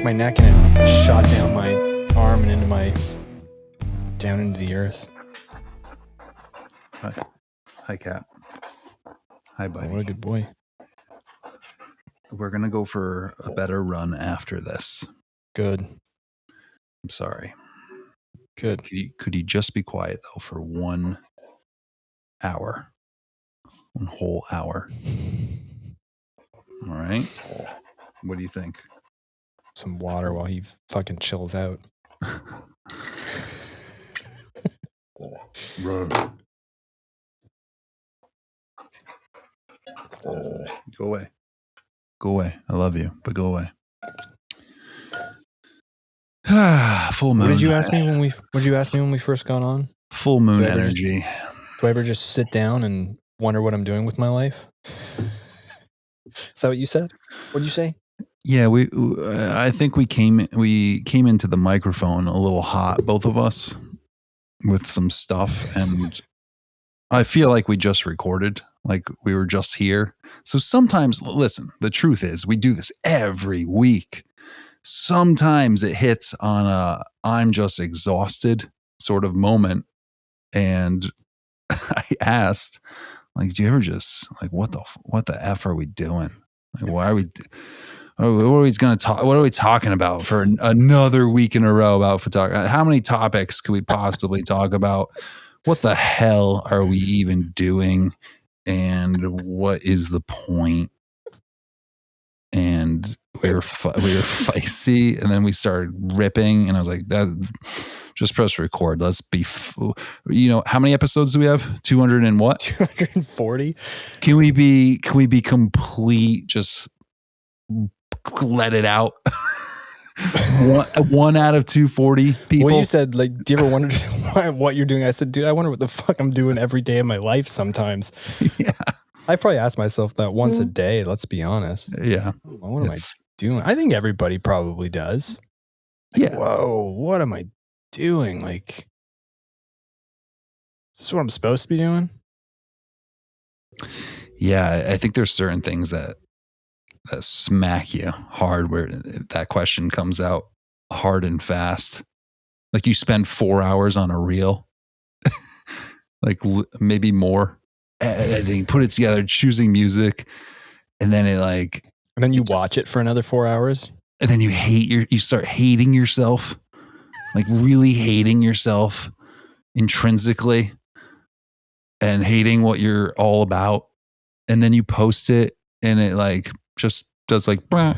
my neck and it shot down my arm and down into the earth. Hi, Cat. Hi, buddy. Oh, what a good boy. We're going to go for a better run after this. Good. I'm sorry. Good. Could you just be quiet, though, for 1 hour? 1 whole hour. All right. What do you think? Some water while he fucking chills out. Run. Go away. Go away. I love you, but go away. Full moon. What did you ask me when we first got on? Full moon energy. Do I ever just sit down and wonder what I'm doing with my life? Is that what you said? What did you say? Yeah, I think we came into the microphone a little hot, both of us, with some stuff, and I feel like we just recorded, like we were just here. So sometimes, listen, the truth is we do this every week. Sometimes it hits on a I'm just exhausted sort of moment, and I asked, like, do you ever just like what the F are we doing? Like, why are we? What are we going to talk? What are we talking about for another week in a row about photography? How many topics could we possibly talk about? What the hell are we even doing? And what is the point? And we were feisty, and then we started ripping, and I was like, "That just press record. Let's be, how many episodes do we have? 200 and what? 240. Can we be complete? Just let it out. one out of 240 people. Well, you said, like, do you ever wonder what you're doing? I said, dude, I wonder what the fuck I'm doing every day of my life sometimes. Yeah. I probably ask myself that once a day, let's be honest. Yeah. What am I doing? I think everybody probably does. Like, yeah. Whoa, what am I doing? Like, is this what I'm supposed to be doing? Yeah, I think there's certain things that smack you hard where that question comes out hard and fast. Like you spend 4 hours on a reel, like maybe more, editing, put it together, choosing music, and then and then you watch it for another 4 hours, and then you start hating yourself, like really hating yourself intrinsically, and hating what you're all about, and then you post it, and it just does bah,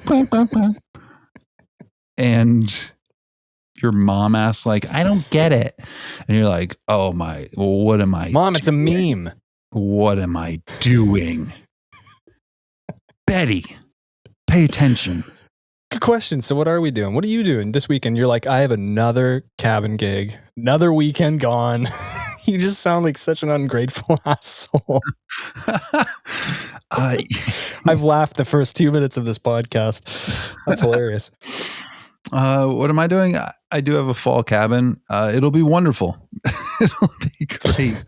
bah, bah, bah. And your mom asks I don't get it, and you're like, oh my, what am I Mom, it's a meme. What am I doing? Betty, pay attention. Good question. So what are we doing? What are you doing this weekend? You're like, I have another cabin gig, another weekend gone. You just sound like such an ungrateful asshole. I've laughed the first 2 minutes of this podcast. That's hilarious. What am I doing? I do have a fall cabin. It'll be wonderful. It'll be great.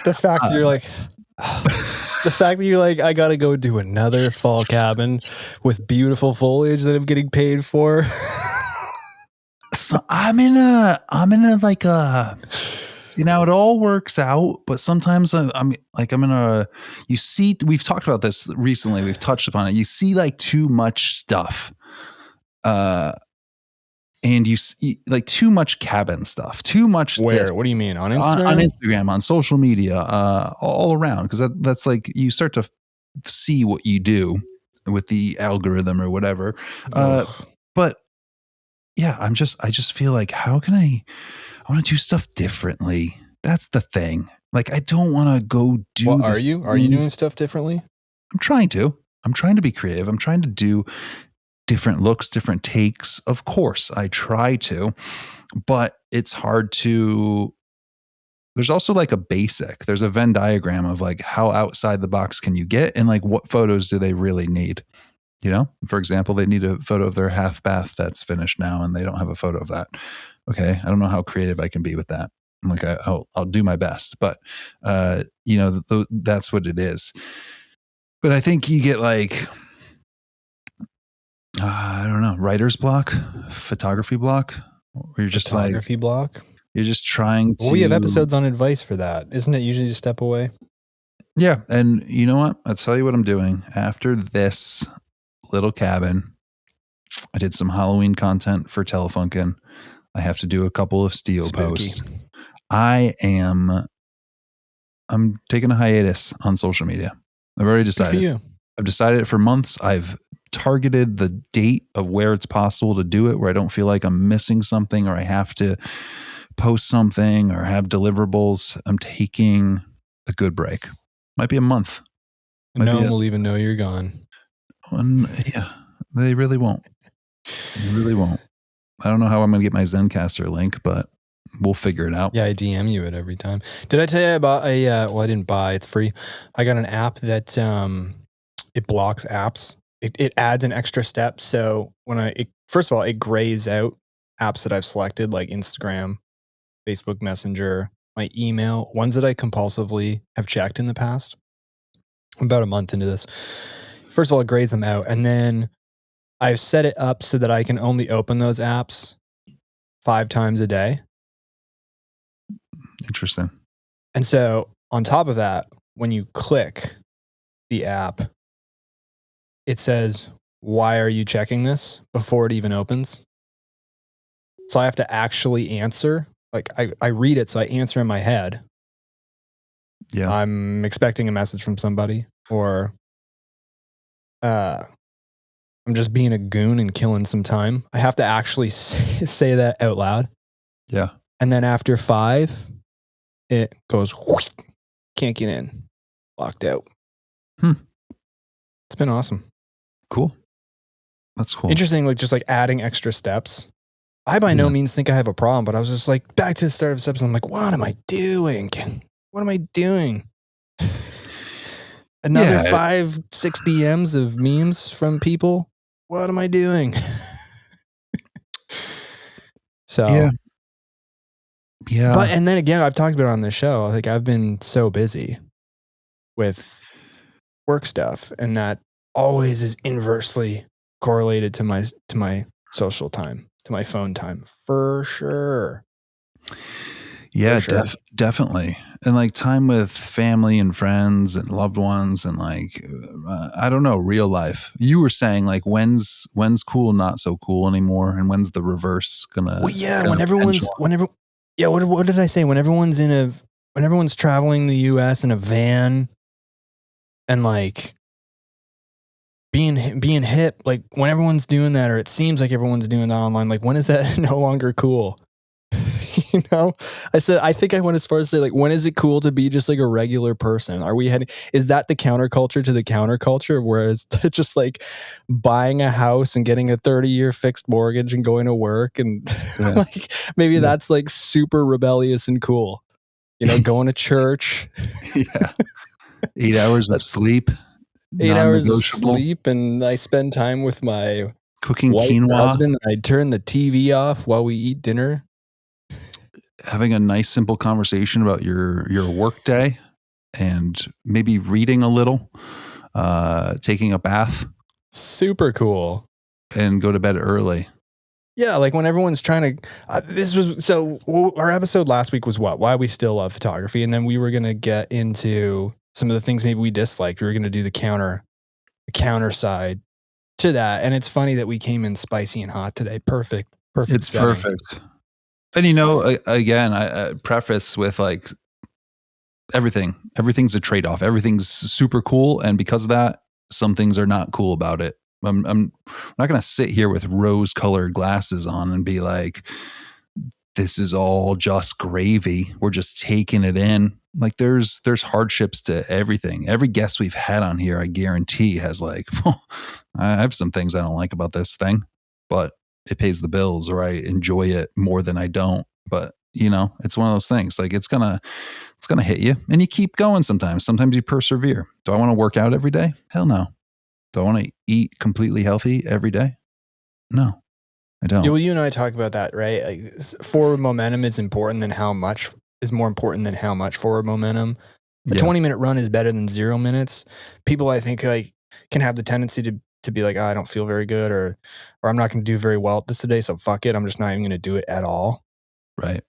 The fact that you're like, I gotta go do another fall cabin with beautiful foliage that I'm getting paid for. So I'm in a it all works out, but sometimes we've talked about this recently. We've touched upon it. You see too much stuff. And you see too much cabin stuff, too much. Where? What do you mean? On Instagram? On Instagram, on social media, all around. Because that's you start to see what you do with the algorithm or whatever. But yeah, I just feel like, how can I want to do stuff differently. That's the thing. I don't want to go do. Well, are you doing stuff differently? I'm trying to be creative. I'm trying to do different looks, different takes. Of course, I try to, but it's hard to. There's also there's a Venn diagram of how outside the box can you get, and what photos do they really need? For example, they need a photo of their half bath that's finished now, and they don't have a photo of that. Okay, I don't know how creative I can be with that. I'll do my best, but that's what it is. But I think you get I don't know, writer's block, photography block, where you're just like, Photography block. you're just trying Well, we have to, episodes on advice for that. Isn't it usually just step away? yeah. And you know what? I'll tell you what I'm doing after this little cabin. I did some Halloween content for Telefunken. I have to do a couple of Steel Spooky. posts. I'm taking a hiatus on social media. I've already Good for decided. you. I've decided it for months. I've targeted the date of where it's possible to do it, where I don't feel like I'm missing something or I have to post something or have deliverables. I'm taking a good break. Might be a month. No one will even know you're gone. Yeah, they really won't. They really won't. I don't know how I'm going to get my Zencaster link, but we'll figure it out. Yeah, I DM you it every time. Did I tell you about a? Well, I didn't buy. It's free. I got an app that it blocks apps. It adds an extra step. So when first of all, it grays out apps that I've selected, like Instagram, Facebook Messenger, my email, ones that I compulsively have checked in the past. I'm about a month into this. First of all, it grays them out, and then I've set it up so that I can only open those apps 5 times a day. Interesting. And so on top of that, when you click the app, it says, "Why are you checking this?" before it even opens. So I have to actually answer. Like I read it, so I answer in my head. Yeah. I'm expecting a message from somebody, or I'm just being a goon and killing some time. I have to actually say that out loud. Yeah. And then after 5, it goes, can't get in, locked out. It's been awesome. Cool. That's cool. Interesting, like just like adding extra steps. I by no means think I have a problem, but I was just like, back to the start of this episode, I'm like, what am I doing? What am I doing? Another 5, 6 DMs of memes from people. What am I doing? So yeah. But and then again, I've talked about it on this show. Like I've been so busy with work stuff, and that always is inversely correlated to my social time, to my phone time, for sure. Yeah, definitely. And like time with family and friends and loved ones, and like I don't know, real life. You were saying like when's cool, not so cool anymore, and when's the reverse gonna? Well, yeah, when what did I say? When everyone's traveling the U.S. in a van, and like being hip, like when everyone's doing that, or it seems like everyone's doing that online, like when is that no longer cool? You know, I think I went as far as to say, like, when is it cool to be just like a regular person? Are we heading? Is that the counterculture to the counterculture? Whereas just like buying a house and getting a 30-year fixed mortgage and going to work, and like maybe that's like super rebellious and cool. You know, going to church. 8 hours of sleep. 8 hours of sleep, and I spend time with my cooking wife quinoa. Husband. I turn the TV off while we eat dinner. Having a nice, simple conversation about your work day, and maybe reading a little, taking a bath. Super cool. And go to bed early. Yeah, like when everyone's trying to. Our episode last week was what? Why we still love photography, and then we were gonna get into some of the things maybe we disliked. We were gonna do the counter side to that, and it's funny that we came in spicy and hot today. Perfect. It's setting. perfect. And you know, again, I preface with like everything's a trade-off. Everything's super cool, and because of that, some things are not cool about it. I'm not going to sit here with rose-colored glasses on and be like, this is all just gravy. We're just taking it in. Like there's hardships to everything. Every guest we've had on here, I guarantee, has like, well, I have some things I don't like about this thing, but it pays the bills, or I enjoy it more than I don't. But you know, it's one of those things. Like it's gonna hit you, and you keep going. Sometimes you persevere. Do I want to work out every day? Hell no. Do I want to eat completely healthy every day? No, I don't. Yeah, well, you and I talk about that, right? Like forward momentum is important than how much is more important than how much forward momentum. A 20-minute run is better than 0 minutes. People, I think, like can have the tendency to to be like, oh, I don't feel very good, or I'm not going to do very well at this today, so fuck it, I'm just not even going to do it at all. Right.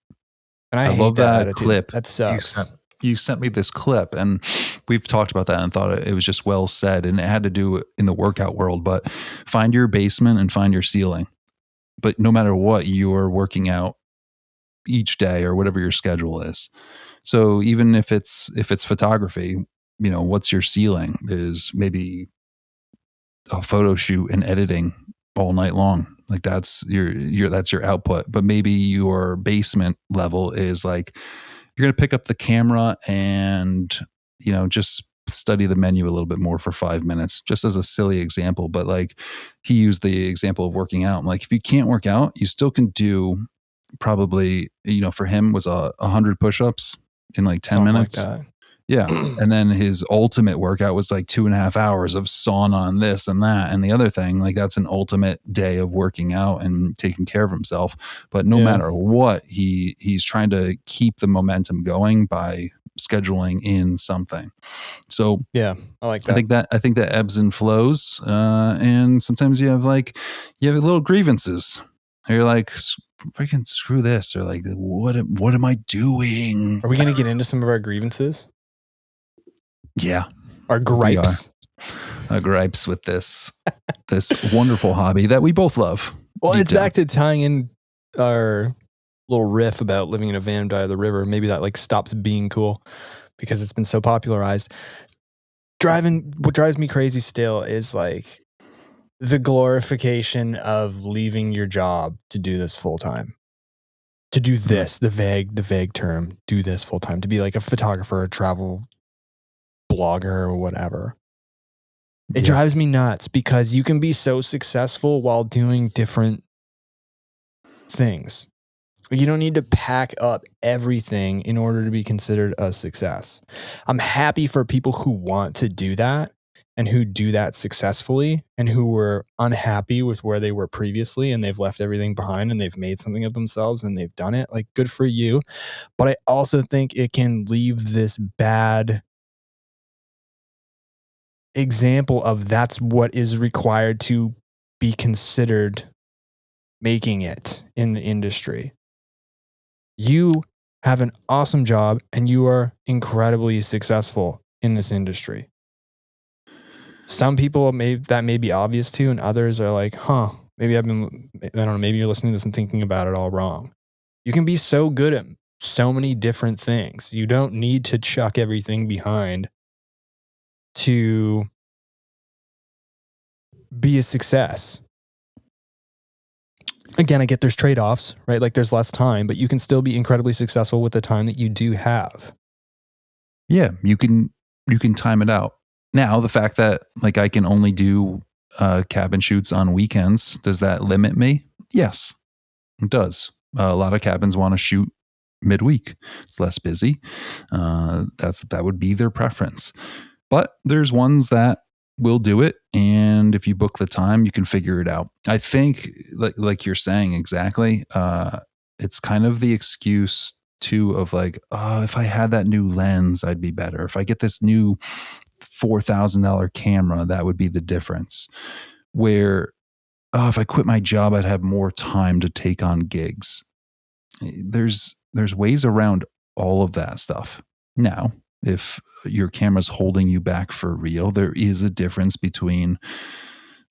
And I I hate love that that attitude. clip. That sucks. You sent me this clip, and we've talked about that and thought it was just well said, and it had to do in the workout world. But find your basement and find your ceiling. But no matter what, you're working out each day or whatever your schedule is. So even if it's photography, what's your ceiling is maybe a photo shoot and editing all night long. Like that's your output. But maybe your basement level is like you're going to pick up the camera and just study the menu a little bit more for 5 minutes, just as a silly example. But like he used the example of working out. I'm like, if you can't work out, you still can do probably, for him was 100 push-ups in like 10 Something minutes. like that. Yeah. And then his ultimate workout was like 2.5 hours of sauna and this and that and the other thing. Like that's an ultimate day of working out and taking care of himself. But no matter what, he's trying to keep the momentum going by scheduling in something. So yeah, I like that. I think that ebbs and flows. And sometimes you have little grievances. You're like, freaking screw this, or like, what am I doing? Are we going to get into some of our grievances? Yeah. Our gripes? Our gripes with this wonderful hobby that we both love. Well, it's back to tying in our little riff about living in a van by the river. Maybe that like stops being cool because it's been so popularized. What drives me crazy still is like the glorification of leaving your job to do this full time. To do this, the vague term, do this full time, to be like a photographer, a travel blogger or whatever. It drives me nuts because you can be so successful while doing different things. You don't need to pack up everything in order to be considered a success. I'm happy for people who want to do that and who do that successfully and who were unhappy with where they were previously and they've left everything behind and they've made something of themselves and they've done it. Like, good for you. But I also think it can leave this bad example of that's what is required to be considered making it in the industry. You have an awesome job and you are incredibly successful in this industry. Some people that may be obvious to, and others are like, maybe I don't know, maybe you're listening to this and thinking about it all wrong. You can be so good at so many different things. You don't need to chuck everything behind to be a success. Again, I get there's trade-offs, right? Like there's less time, but you can still be incredibly successful with the time that you do have. Yeah, you can time it out. Now, the fact that like I can only do cabin shoots on weekends, does that limit me? Yes, it does. A lot of cabins want to shoot midweek. It's less busy. That would be their preference. But there's ones that will do it, and if you book the time, you can figure it out. I think, like you're saying exactly, it's kind of the excuse too of like, oh, if I had that new lens, I'd be better. If I get this new $4,000 camera, that would be the difference. Where, oh, if I quit my job, I'd have more time to take on gigs. There's ways around all of that stuff. Now, if your camera's holding you back for real, there is a difference between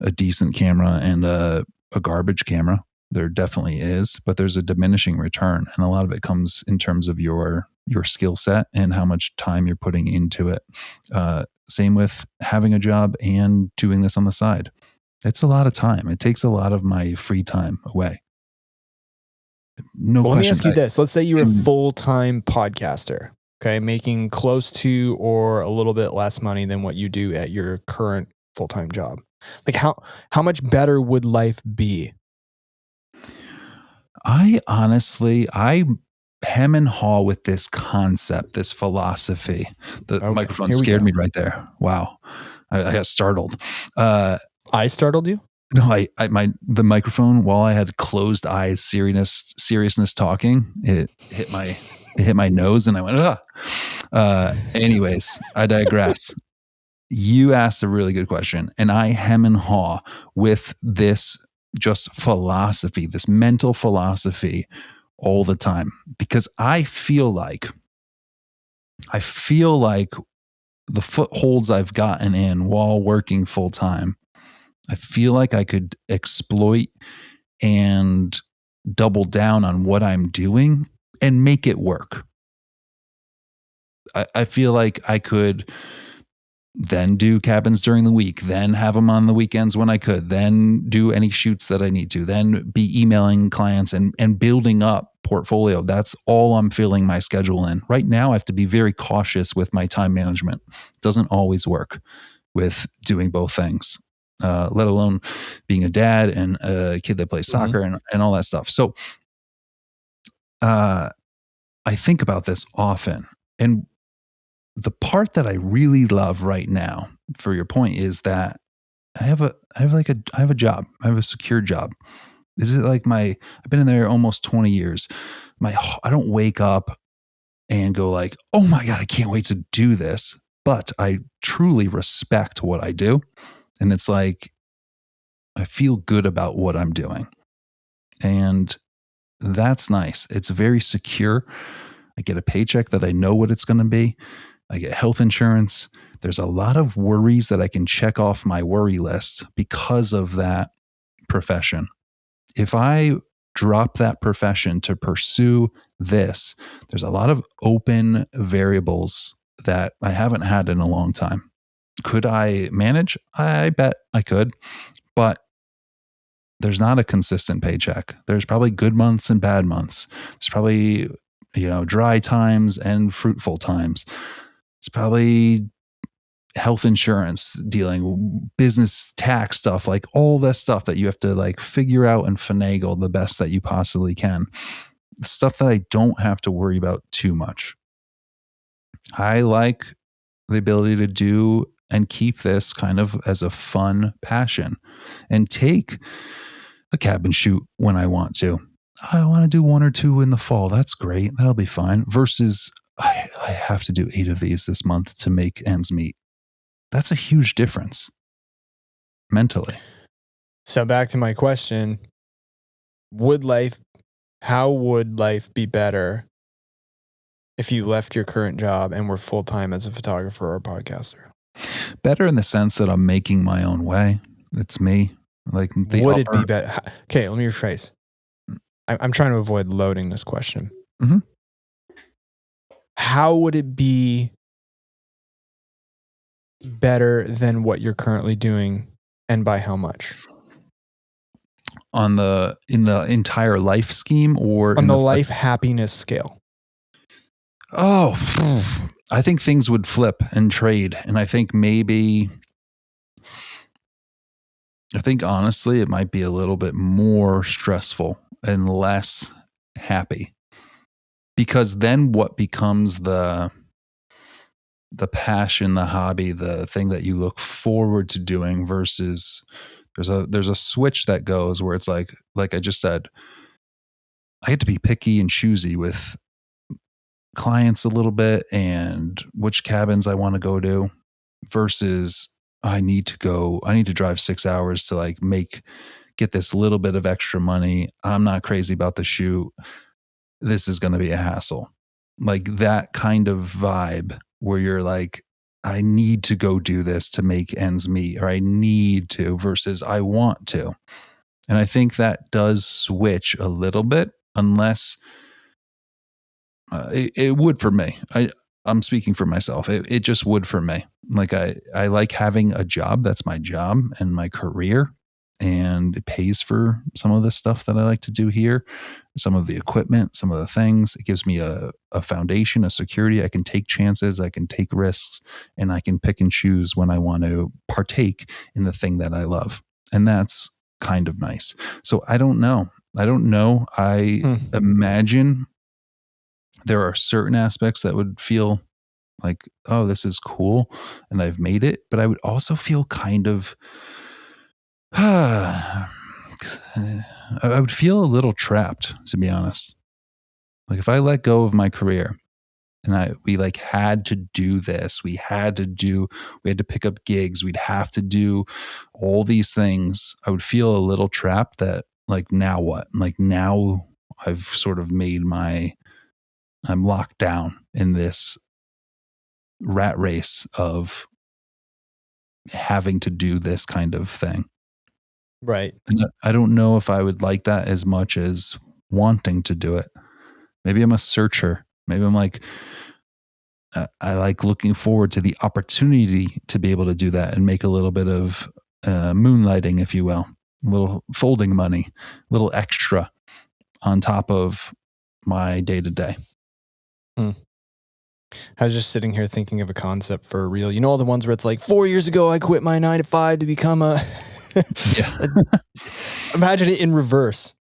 a decent camera and a garbage camera. There definitely is, but there's a diminishing return. And a lot of it comes in terms of your skill set and how much time you're putting into it. Same with having a job and doing this on the side. It's a lot of time. It takes a lot of my free time away. No question. Let me ask you this. Let's say you're a full-time podcaster, okay, making close to or a little bit less money than what you do at your current full-time job. Like how much better would life be? I hem and haw with this concept, this philosophy. The microphone scared me right there. Wow. I got startled. I startled you? No, the microphone, while I had closed eyes, seriousness talking, it hit my nose and I went, anyways, I digress. you asked a really good question, and I hem and haw with this just philosophy, this mental philosophy all the time, because I feel like the footholds I've gotten in while working full time, I feel like I could exploit and double down on what I'm doing and make it work. I feel like I could then do cabins during the week, then have them on the weekends when I could, then do any shoots that I need to, then be emailing clients and building up portfolio. That's all I'm filling my schedule in. Right now, I have to be very cautious with my time management. It doesn't always work with doing both things, let alone being a dad and a kid that plays soccer and all that stuff. So I think about this often. And the part that I really love right now, for your point, is that I have a job. I have a secure job. This is like I've been in there almost 20 years. I don't wake up and go like, oh my God, I can't wait to do this. But I truly respect what I do. And it's like, I feel good about what I'm doing. And that's nice. It's very secure. I get a paycheck that I know what it's going to be. I get health insurance. There's a lot of worries that I can check off my worry list because of that profession. If I drop that profession to pursue this, there's a lot of open variables that I haven't had in a long time. Could I manage? I bet I could, but there's not a consistent paycheck. There's probably good months and bad months. There's probably, dry times and fruitful times. It's probably health insurance dealing, business tax stuff, like all that stuff that you have to like figure out and finagle the best that you possibly can. Stuff that I don't have to worry about too much. I like the ability to do and keep this kind of as a fun passion and take a cabin shoot when I want to. I want to do one or two in the fall. That's great. That'll be fine. Versus I have to do 8 of these this month to make ends meet. That's a huge difference mentally. So back to my question, how would life be better if you left your current job and were full-time as a photographer or podcaster? Better in the sense that I'm making my own way. It's me. Like would it be better? Okay, let me rephrase. I'm trying to avoid loading this question. Mm-hmm. How would it be better than what you're currently doing, and by how much? In the entire life scheme, or on the life happiness scale? Oh, I think things would flip and trade. And I think honestly, it might be a little bit more stressful and less happy, because then what becomes the passion, the hobby, the thing that you look forward to doing, versus there's a switch that goes where it's like I just said, I get to be picky and choosy with clients a little bit and which cabins I want to go to, versus I need to drive 6 hours to like get this little bit of extra money. I'm not crazy about the shoot. This is going to be a hassle. Like that kind of vibe where you're like, I need to go do this to make ends meet, or I need to, versus I want to. And I think that does switch a little bit, unless it would for me. I'm speaking for myself. It just would for me. Like I like having a job that's my job and my career, and it pays for some of the stuff that I like to do here, some of the equipment, some of the things. It gives me a foundation, a security. I can take chances, I can take risks, and I can pick and choose when I want to partake in the thing that I love. And that's kind of nice. So I don't know. I imagine there are certain aspects that would feel like, oh, this is cool and I've made it. But I would also feel kind of, I would feel a little trapped, to be honest. Like if I let go of my career and we like had to do this. We had to pick up gigs. We'd have to do all these things. I would feel a little trapped that like, now what? Like now I've sort of I'm locked down in this rat race of having to do this kind of thing. Right. And I don't know if I would like that as much as wanting to do it. Maybe I'm a searcher. Maybe I'm like, I like looking forward to the opportunity to be able to do that and make a little bit of moonlighting, if you will, a little folding money, a little extra on top of my day to day. I was just sitting here thinking of a concept for a reel. You know, all the ones where it's like 4 years ago, I quit my 9 to 5 to become Yeah. Imagine it in reverse.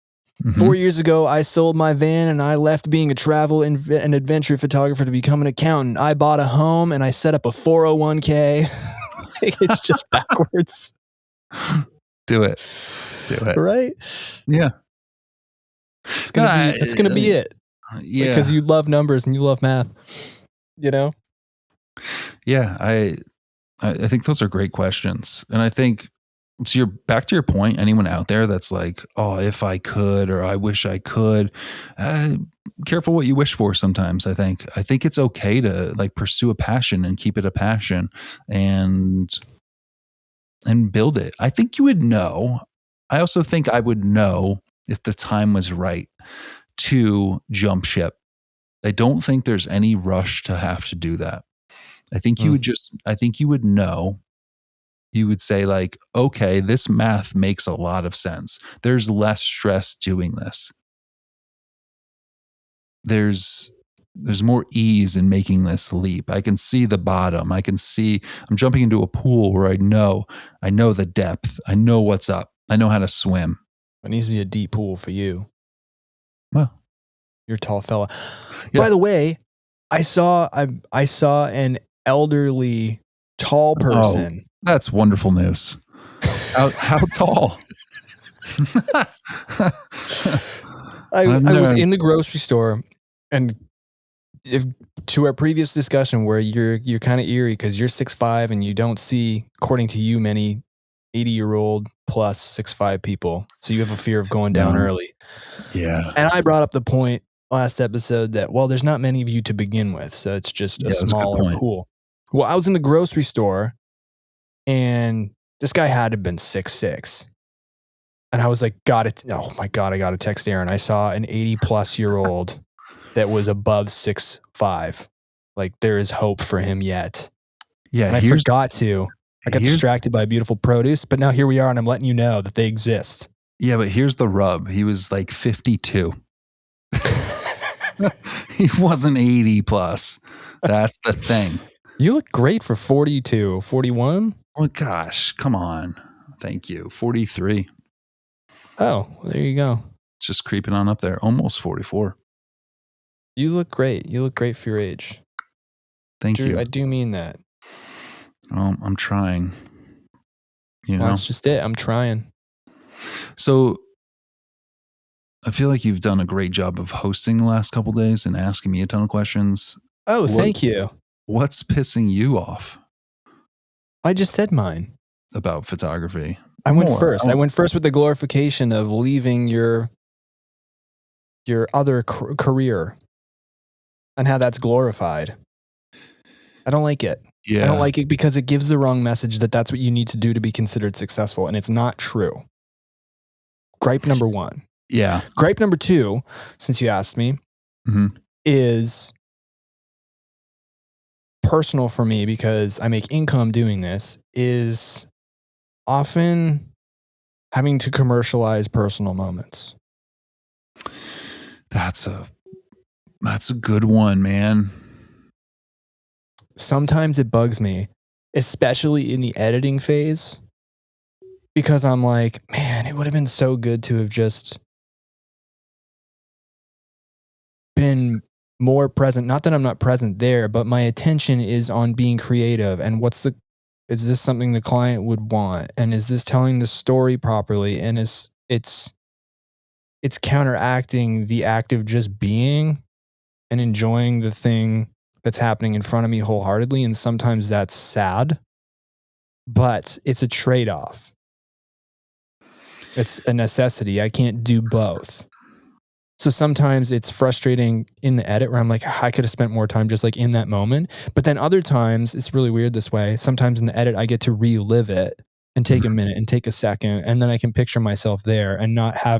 Mhm. 4 years ago, I sold my van and I left being a travel and adventure photographer to become an accountant. I bought a home and I set up a 401k. It's just backwards. Do it. Right? Yeah. It's gonna be it. Yeah. Because you love numbers and you love math. You know? Yeah. I think those are great questions. And I think back to your point, anyone out there that's like, oh, if I could, or I wish I could, careful what you wish for sometimes. I think it's okay to like pursue a passion and keep it a passion and build it. I think you would know. I also think I would know if the time was right to jump ship. I don't think there's any rush to have to do that. I think you would know. You would say like, okay, this math makes a lot of sense. There's less stress doing this. There's more ease in making this leap. I can see the bottom. I'm jumping into a pool where I know the depth. I know what's up. I know how to swim. It needs to be a deep pool for you. Well, you're a tall fella. Yeah. By the way, I saw an elderly tall person. Oh, that's wonderful news. How tall? I was in the grocery store, and to our previous discussion where you're kind of eerie because you're 6'5" and you don't see, according to you, many 80-year-old plus 6'5" people. So you have a fear of going down early. Yeah. And I brought up the point last episode that, well, there's not many of you to begin with, so it's just a smaller pool. Well, I was in the grocery store, and this guy had to have been 6'6". And I was like, oh my God, I got to text Aaron. I saw an 80-plus-year-old that was above 6'5". Like, there is hope for him yet. Yeah, and I forgot to. I got distracted by beautiful produce, but now here we are, and I'm letting you know that they exist. Yeah, but here's the rub. He was like 52. He wasn't 80 plus. That's the thing. You look great for 42, 41. Oh gosh, come on. Thank you. 43. Oh, well, there you go. Just creeping on up there. Almost 44. You look great. You look great for your age. Thank you. I do mean that. I'm trying. You know, that's just it. I'm trying. So I feel like you've done a great job of hosting the last couple of days and asking me a ton of questions. Oh, thank you. What's pissing you off? I just said mine. About photography. I went first. I went first with the glorification of leaving your other career and how that's glorified. I don't like it. Yeah. I don't like it because it gives the wrong message that that's what you need to do to be considered successful, and it's not true. Gripe number one. Yeah. Gripe number two, since you asked me, is personal for me because I make income doing this, is often having to commercialize personal moments. That's a good one, man. Sometimes it bugs me, especially in the editing phase, because I'm like, man, it would have been so good to have just been more present. Not that I'm not present there, but my attention is on being creative and is this something the client would want? And is this telling the story properly? And it's counteracting the act of just being and enjoying the thing that's happening in front of me wholeheartedly. And sometimes that's sad, but it's a trade-off. It's a necessity. I can't do both. So sometimes it's frustrating in the edit where I'm like, I could have spent more time just like in that moment. But then other times it's really weird this way. Sometimes in the edit, I get to relive it and take a minute and take a second. And then I can picture myself there and not have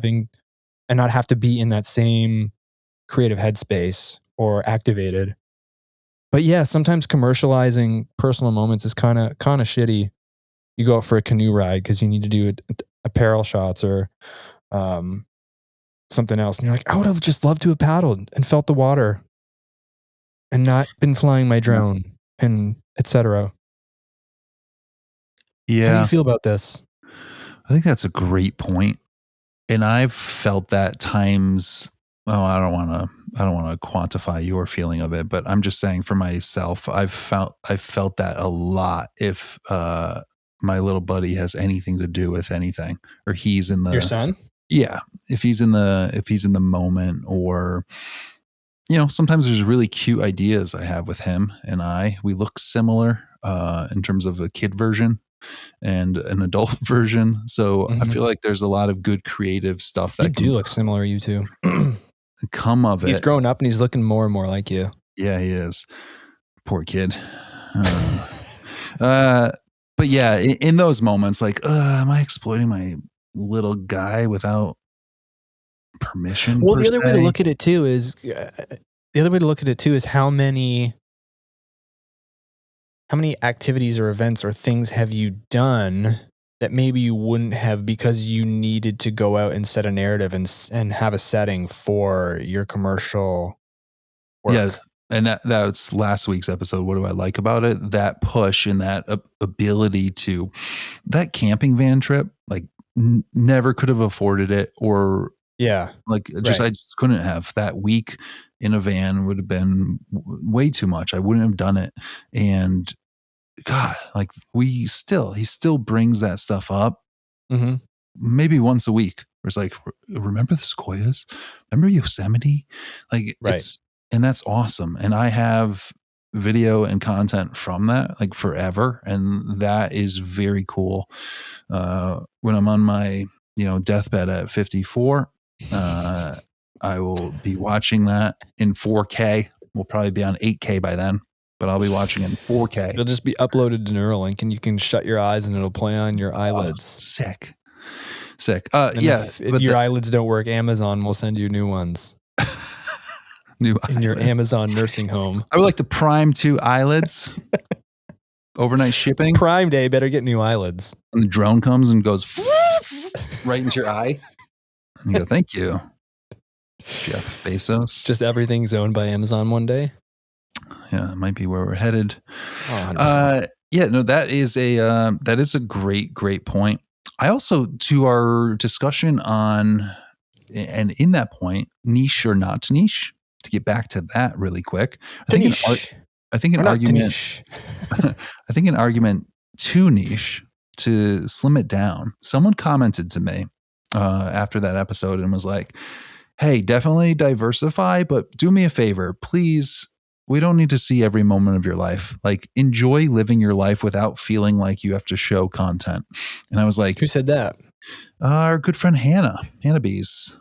to be in that same creative headspace or activated. But yeah, sometimes commercializing personal moments is kind of shitty. You go out for a canoe ride because you need to do apparel shots or something else, and you're like, I would have just loved to have paddled and felt the water and not been flying my drone and etc. Yeah. How do you feel about this? I think that's a great point. And I've felt that times. Oh, I don't want to quantify your feeling of it, but I'm just saying for myself, I've felt that a lot. If my little buddy has anything to do with anything, or he's in the Your son, yeah, if he's in the moment, or sometimes there's really cute ideas I have with him, and we look similar in terms of a kid version and an adult version. So I feel like there's a lot of good creative stuff that you do look similar, you two. come of it. He's grown up and he's looking more and more like you. Yeah, he is. Poor kid. But yeah, in those moments, like, am I exploiting my little guy without permission? Well, the other way to look at it too is how many activities or events or things have you done that maybe you wouldn't have because you needed to go out and set a narrative and have a setting for your commercial work. Yeah. And that's last week's episode. What do I like about it? That push and that ability to, that camping van trip, like never could have afforded it, or like I just couldn't have. That week in a van would have been way too much. I wouldn't have done it. And God, like he still brings that stuff up. Maybe once a week. Where it's like, remember the sequoias? Remember Yosemite? Like and that's awesome. And I have video and content from that like forever. And that is very cool. When I'm on my, deathbed at 54, I will be watching that in 4K. We'll probably be on 8K by then, but I'll be watching it in 4K. It'll just be uploaded to Neuralink and you can shut your eyes and it'll play on your eyelids. Sick. If your eyelids don't work, Amazon will send you new ones. In your Amazon nursing home. I would like to prime 2 eyelids. Overnight shipping. It's Prime Day, better get new eyelids. And the drone comes and goes right into your eye. And you go, thank you, Jeff Bezos. Just everything's owned by Amazon one day. Yeah, it might be where we're headed. Oh, yeah, no, that is a great point. I also, to our discussion on, and in that point, niche or not niche, to get back to that really quick. I think an argument too niche, to slim it down. Someone commented to me after that episode and was like, hey, definitely diversify, but do me a favor, please. We don't need to see every moment of your life. Like, enjoy living your life without feeling like you have to show content. And I was like, who said that? Our good friend Hannah Bees.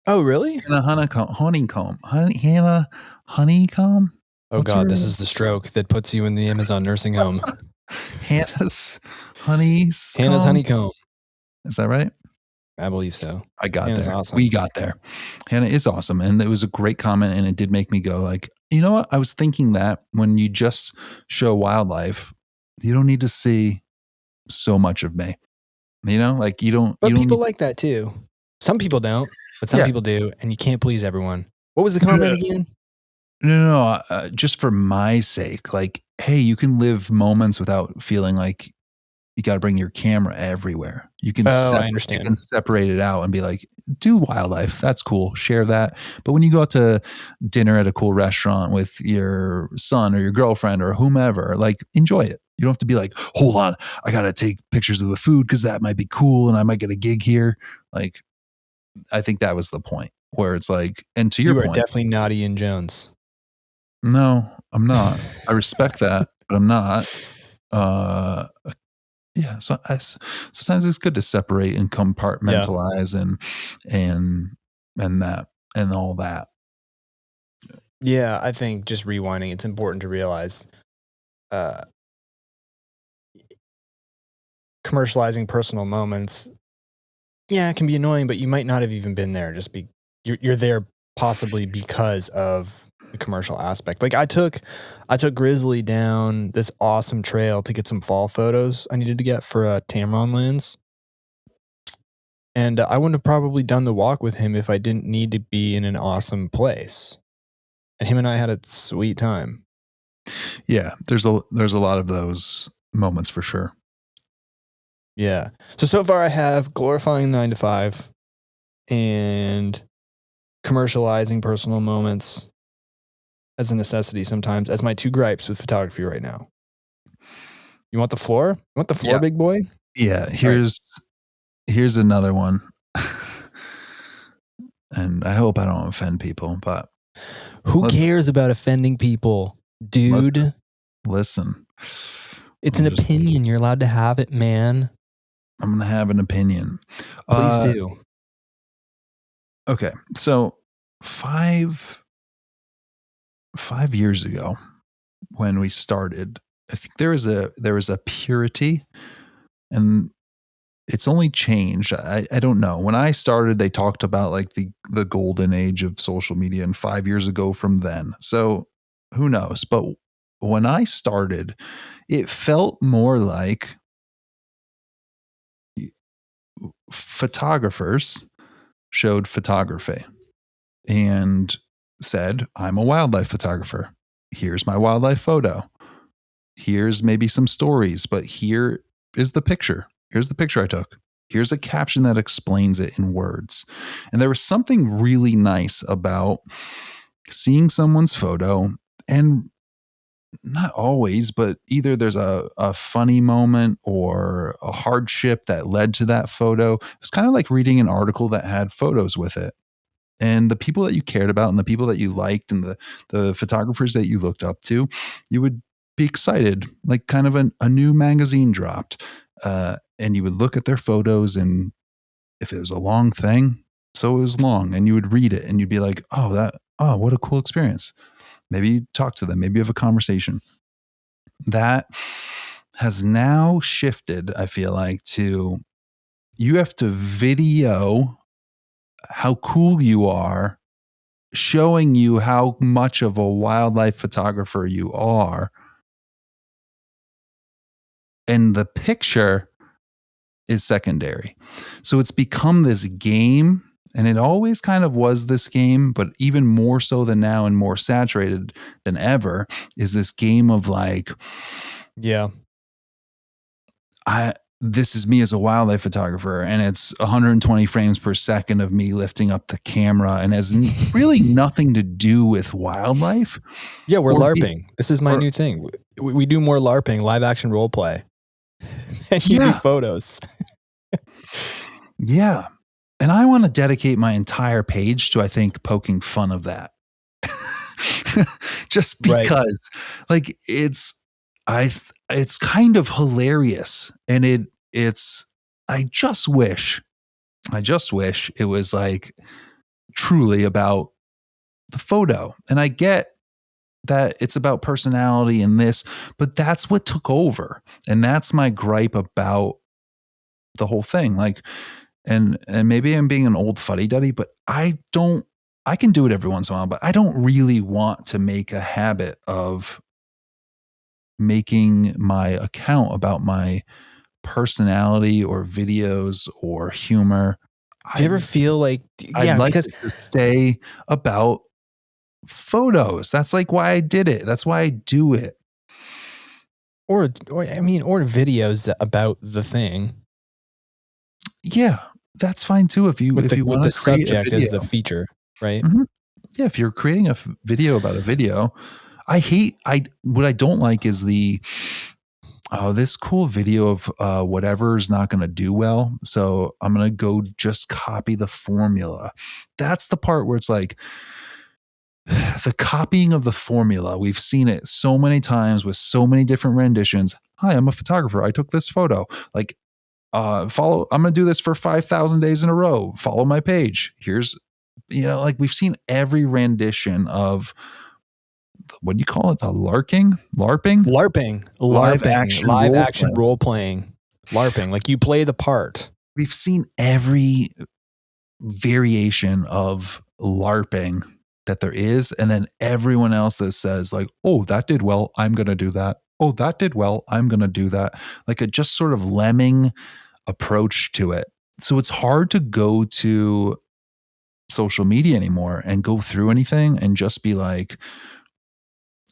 Oh, really? Hannah Honeycomb. Hannah Honeycomb. Oh, God, this is the stroke that puts you in the Amazon nursing home. Hannah's Honeycomb. Is that right? I believe so. I got Hannah's there. Awesome. We got there. Hannah is awesome. And it was a great comment. And it did make me go like, you know what? I was thinking that when you just show wildlife, you don't need to see so much of me. Like you don't. But people like that too. Some people don't, but some people do. And you can't please everyone. What was the comment again? No. Just for my sake, like, hey, you can live moments without feeling like you got to bring your camera everywhere. You can, I understand. You can separate it out and be like, do wildlife. That's cool. Share that. But when you go out to dinner at a cool restaurant with your son or your girlfriend or whomever, like, enjoy it. You don't have to be like, hold on, I got to take pictures of the food because that might be cool and I might get a gig here. Like, I think that was the point where it's like, and to your point, you are definitely Naughty and Jones. No, I'm not. I respect that, but I'm not. Uh, yeah. So sometimes it's good to separate and Yeah. compartmentalize and and that and all that. Yeah, I think just rewinding, it's important to realize, uh, commercializing personal moments, yeah, it can be annoying, but you might not have even been there. Just be you're there possibly because of the commercial aspect. Like I took Grizzly down this awesome trail to get some fall photos I needed to get for a Tamron lens, and I wouldn't have probably done the walk with him if I didn't need to be in an awesome place. And him and I had a sweet time. Yeah, there's a lot of those moments for sure. Yeah. So far I have glorifying 9 to 5 and commercializing personal moments as a necessity sometimes as my two gripes with photography right now. You want the floor? You want the floor, Yeah. big boy? Yeah, All right. here's another one. And I hope I don't offend people, but Who listen, cares about offending people, listen, dude? listen. It's an I'm just opinion. You're allowed to have it, man. I'm gonna have an opinion. Please do. Okay, so 5 years ago when we started, I think there was a purity, and it's only changed. I don't know. When I started, they talked about like the golden age of social media, and 5 years ago from then. So who knows? But when I started, it felt more like photographers showed photography and said, I'm a wildlife photographer. Here's my wildlife photo. Here's maybe some stories, but here is the picture. Here's the picture I took. Here's a caption that explains it in words. And there was something really nice about seeing someone's photo, and not always, but either there's a funny moment or a hardship that led to that photo. It's kind of like reading an article that had photos with it. And the people that you cared about and the people that you liked and the photographers that you looked up to, you would be excited, like kind of a new magazine dropped. And you would look at their photos, and if it was a long thing, so it was long, and you would read it and you'd be like, oh, what a cool experience. Maybe you talk to them, maybe you have a conversation. That has now shifted, I feel like, to you have to video how cool you are, showing you how much of a wildlife photographer you are. And the picture is secondary. So it's become this game, and it always kind of was this game, but even more so than now and more saturated than ever is this game of like, Yeah. this is me as a wildlife photographer, and it's 120 frames per second of me lifting up the camera and has really nothing to do with wildlife. Yeah, we're or LARPing. This is my or new thing. We do more LARPing, live action role play, than you do yeah, photos. yeah. And I want to dedicate my entire page to, I think, poking fun of that. Just Right. because, like, it's kind of hilarious, and it's I just wish it was like truly about the photo. And I get that it's about personality and this, but that's what took over. And that's my gripe about the whole thing. Like, and maybe I'm being an old fuddy duddy, but I can do it every once in a while, but I don't really want to make a habit of making my account about my personality or videos or humor. Do you I ever feel like, I'd yeah, like because it to stay about photos. That's like why I did it. That's why I do it. or I mean, or videos about the thing Yeah, that's fine too if you with want the to create a subject as video. the feature, right? Mhm. Yeah, if you're creating a video about a video, I what I don't like is oh, this cool video of whatever is not going to do well, so I'm going to go just copy the formula. That's the part where it's like, the copying of the formula. We've seen it so many times with so many different renditions. Hi, I'm a photographer. I took this photo. Like, follow, I'm going to do this for 5,000 days in a row. Follow my page. Here's, like we've seen every rendition of, what do you call it? The LARPing, live action role playing, LARPing. Like you play the part. We've seen every variation of LARPing that there is, and then everyone else that says like, oh, that did well, I'm going to do that. Oh, that did well, I'm going to do that. Like a just sort of lemming approach to it. So it's hard to go to social media anymore and go through anything and just be like,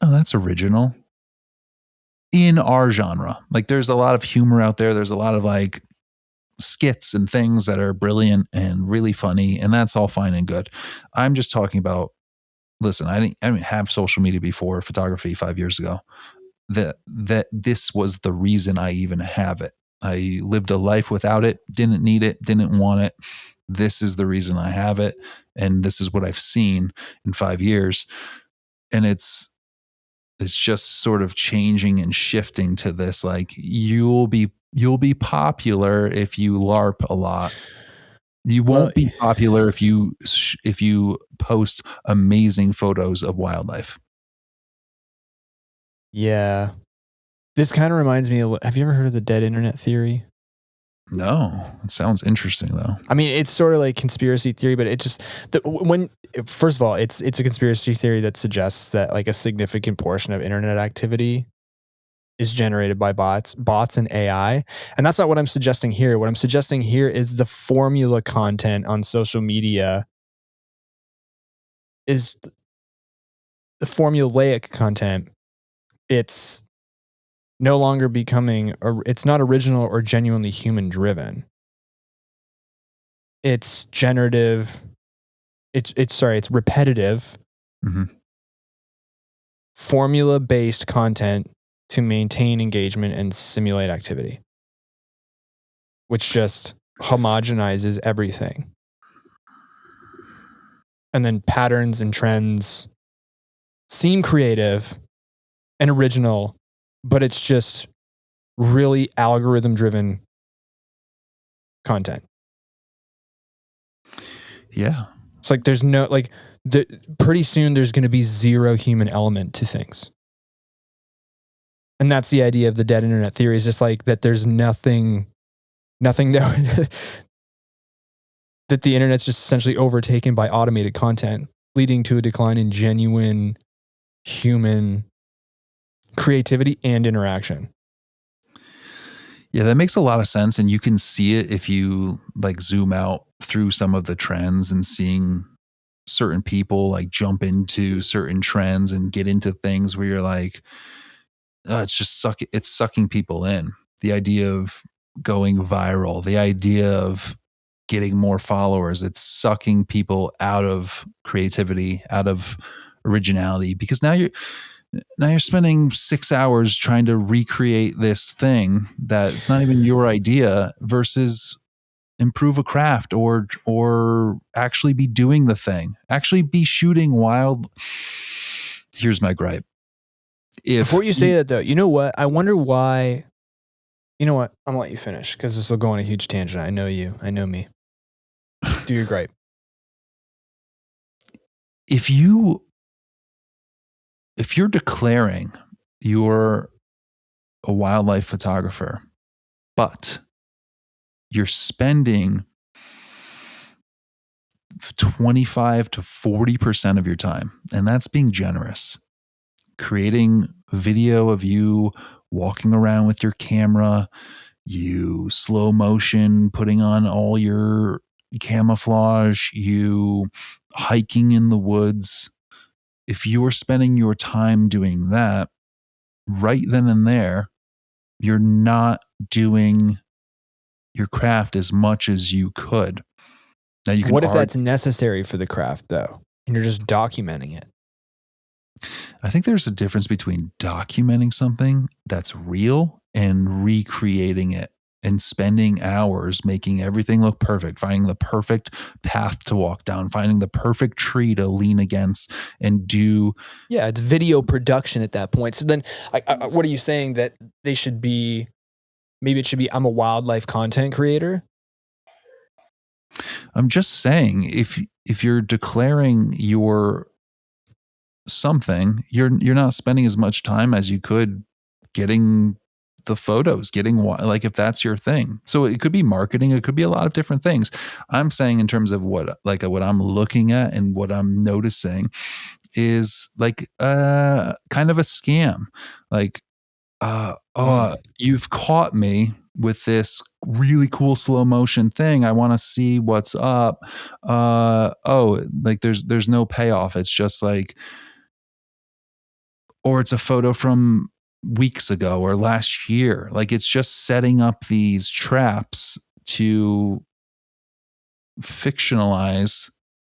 oh, that's original in our genre. Like there's a lot of humor out there. There's a lot of like skits and things that are brilliant and really funny, and that's all fine and good. I'm just talking about, listen, I didn't have social media before photography 5 years ago. That this was the reason I even have it. I lived a life without it, didn't need it, didn't want it. This is the reason I have it, and this is what I've seen in 5 years. And it's just sort of changing and shifting to this, like you'll be popular if you LARP a lot. You won't be popular if you post amazing photos of wildlife. Yeah. This kind of reminds me of, have you ever heard of the dead internet theory? No, it sounds interesting though. I mean, it's sort of like conspiracy theory, but it just, first of all, it's a conspiracy theory that suggests that like a significant portion of internet activity is generated by bots and AI. And that's not what I'm suggesting here. What I'm suggesting here is the formula content on social media is the formulaic content. It's no longer becoming, it's not original or genuinely human driven. It's generative. It's repetitive, formula based content to maintain engagement and simulate activity, which just homogenizes everything. And then patterns and trends seem creative and original, but it's just really algorithm driven content. Yeah. It's like there's no, like, pretty soon there's going to be zero human element to things. And that's the idea of the dead internet theory, is just like that there's nothing that, that the internet's just essentially overtaken by automated content, leading to a decline in genuine human creativity and interaction. Yeah, that makes a lot of sense. And you can see it if you like zoom out through some of the trends and seeing certain people like jump into certain trends and get into things where you're like, oh, it's sucking people in. The idea of going viral, the idea of getting more followers, it's sucking people out of creativity, out of originality, because now you're spending 6 hours trying to recreate this thing that it's not even your idea, versus improve a craft or actually be doing the thing, actually be shooting wild. Here's my gripe. Before you say that though, you know what? I wonder why. You know what? I'm gonna let you finish because this will go on a huge tangent. I know you. I know me. Do your gripe. If you're declaring you're a wildlife photographer, but you're spending 25 to 40% of your time, and that's being generous, creating video of you walking around with your camera, you slow motion, putting on all your camouflage, you hiking in the woods. If you are spending your time doing that, right then and there, you're not doing your craft as much as you could. Now you can What if that's necessary for the craft though, and you're just documenting it? I think there's a difference between documenting something that's real and recreating it and spending hours making everything look perfect, finding the perfect path to walk down, finding the perfect tree to lean against and do. Yeah, it's video production at that point. So then, what are you saying that they should be? Maybe it should be I'm a wildlife content creator. I'm just saying, if you're declaring your something, you're not spending as much time as you could getting the photos, getting like if that's your thing. So it could be marketing, it could be a lot of different things. I'm saying in terms of what I'm looking at and what I'm noticing is like kind of a scam. Like you've caught me with this really cool slow motion thing. I want to see what's up. Like there's no payoff. It's just like, or it's a photo from weeks ago or last year. Like it's just setting up these traps to fictionalize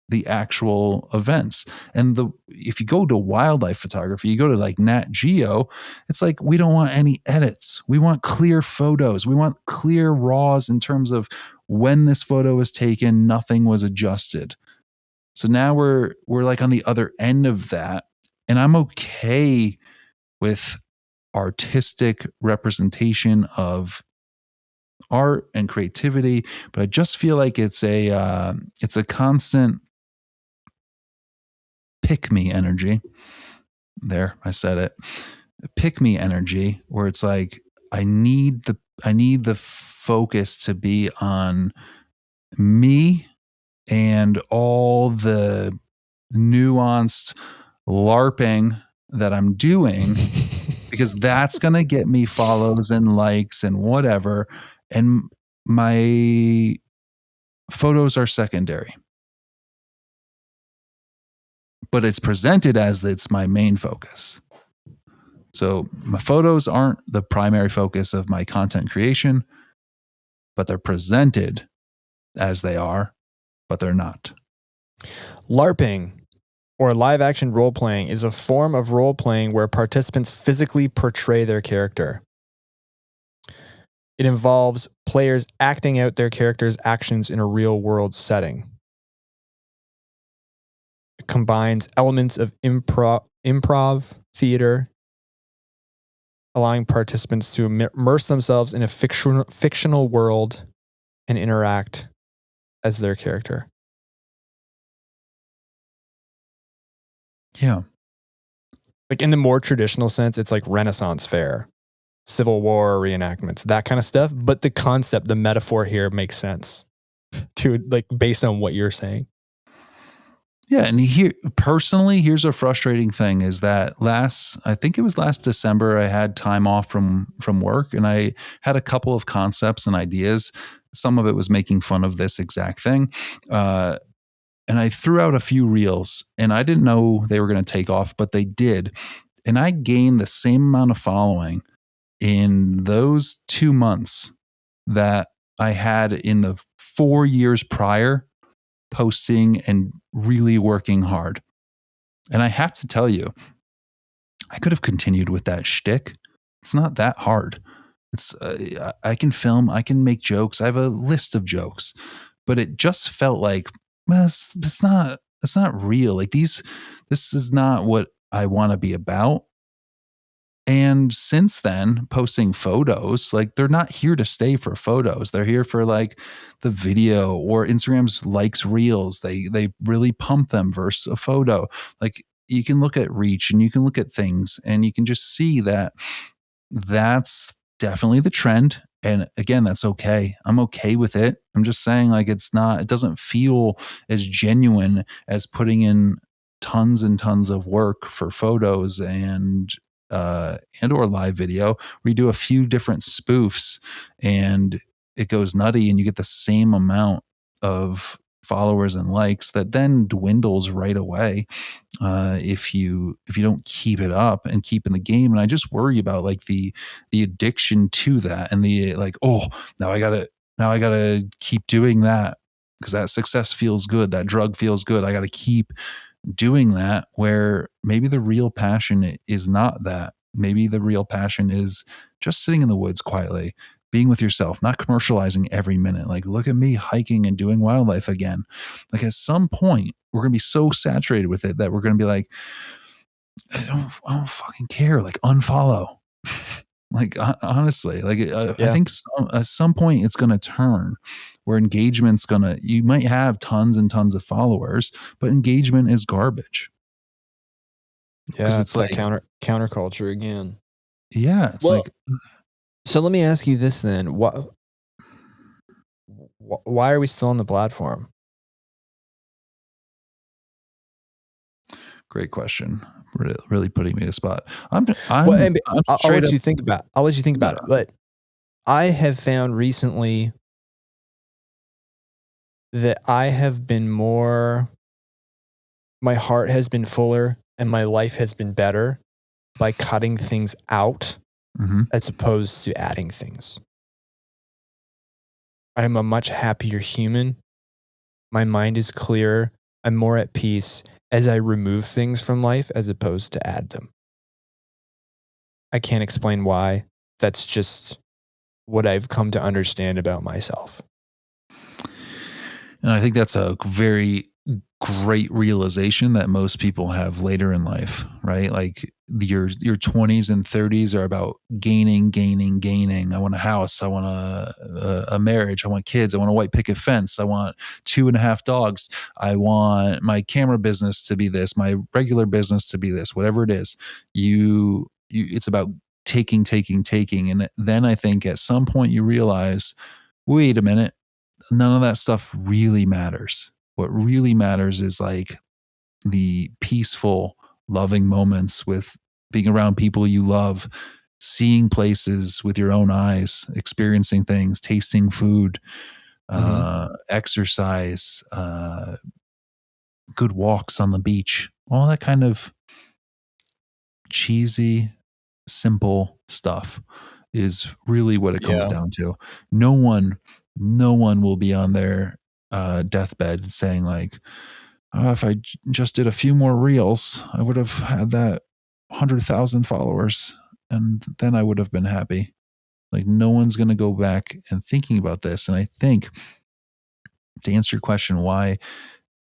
the actual events. And if you go to wildlife photography, you go to like Nat Geo, it's like we don't want any edits. We want clear photos. We want clear raws in terms of when this photo was taken, nothing was adjusted. So now we're like on the other end of that. And I'm okay with artistic representation of art and creativity, but I just feel like it's a constant pick me energy. There, I said it. Pick me energy where it's like I need the focus to be on me and all the nuanced LARPing that I'm doing because that's going to get me follows and likes and whatever. And my photos are secondary. But it's presented as it's my main focus. So my photos aren't the primary focus of my content creation, but they're presented as they are, but they're not. LARPing, or live action role playing, is a form of role playing where participants physically portray their character. It involves players acting out their character's actions in a real world setting. It combines elements of improv theater, allowing participants to immerse themselves in a fictional world and interact as their character. Yeah. Like in the more traditional sense, it's like Renaissance fair, Civil War reenactments, that kind of stuff. But the concept, the metaphor here makes sense to like based on what you're saying. Yeah, and here's a frustrating thing is that I think it was last December, I had time off from work and I had a couple of concepts and ideas. Some of it was making fun of this exact thing. And I threw out a few reels and I didn't know they were going to take off, but they did. And I gained the same amount of following in those 2 months that I had in the 4 years prior, posting and really working hard. And I have to tell you, I could have continued with that shtick. It's not that hard. It's I can film, I can make jokes. I have a list of jokes, but it just felt like well, it's not real. Like this is not what I want to be about. And since then, posting photos, like they're not here to stay for photos. They're here for like the video or Instagram's likes reels. They really pump them versus a photo. Like you can look at reach and you can look at things and you can just see that that's definitely the trend. And again, that's okay. I'm okay with it. I'm just saying like it doesn't feel as genuine as putting in tons and tons of work for photos and or live video where you do a few different spoofs and it goes nutty and you get the same amount of followers and likes that then dwindles right away if you don't keep it up and keep in the game. And I just worry about like the addiction to that and the like, oh, now I gotta keep doing that because that success feels good, that drug feels good, I gotta keep doing that, where maybe the real passion is not that. Maybe the real passion is just sitting in the woods quietly, being with yourself, not commercializing every minute. Like, look at me hiking and doing wildlife again. Like, at some point, we're going to be so saturated with it that we're going to be like, I don't fucking care. Like, unfollow. Like, honestly, like, I Yeah. think at some point it's going to turn where engagement's going to, you might have tons and tons of followers, but engagement is garbage. Because Yeah. it's It's that like, counterculture again. yeah, it's Well, like, so let me ask you this then. Why are we still on the platform? great question. Really putting me to spot. Well, I'm, and I'm I'll straight let up. you think about. I'll let you think No, about it. But I have found recently that I have been more. My heart has been fuller, and my life has been better by cutting things out mhm. as opposed to adding things. I am a much happier human. My mind is clearer. I'm more at peace as I remove things from life as opposed to add them. I can't explain why. That's just what I've come to understand about myself. And I think that's a very great realization that most people have later in life, right? Like your 20s and 30s are about gaining, gaining, gaining. I want a house. I want a marriage. I want kids. I want a white picket fence. I want 2.5 dogs. I want my camera business to be this, my regular business to be this, whatever it is. It's about taking, taking, taking. And then I think at some point you realize, wait a minute, none of that stuff really matters. What really matters is like the peaceful, loving moments with being around people you love, seeing places with your own eyes, experiencing things, tasting food, Mhm. exercise, good walks on the beach, all that kind of cheesy, simple stuff is really what it comes Yeah. down to. No one, no one will be on their deathbed saying like, "Oh, if I just did a few more reels, I would have had that 100,000 followers, and then I would have been happy." Like, no one's going to go back and thinking about this. And I think to answer your question, why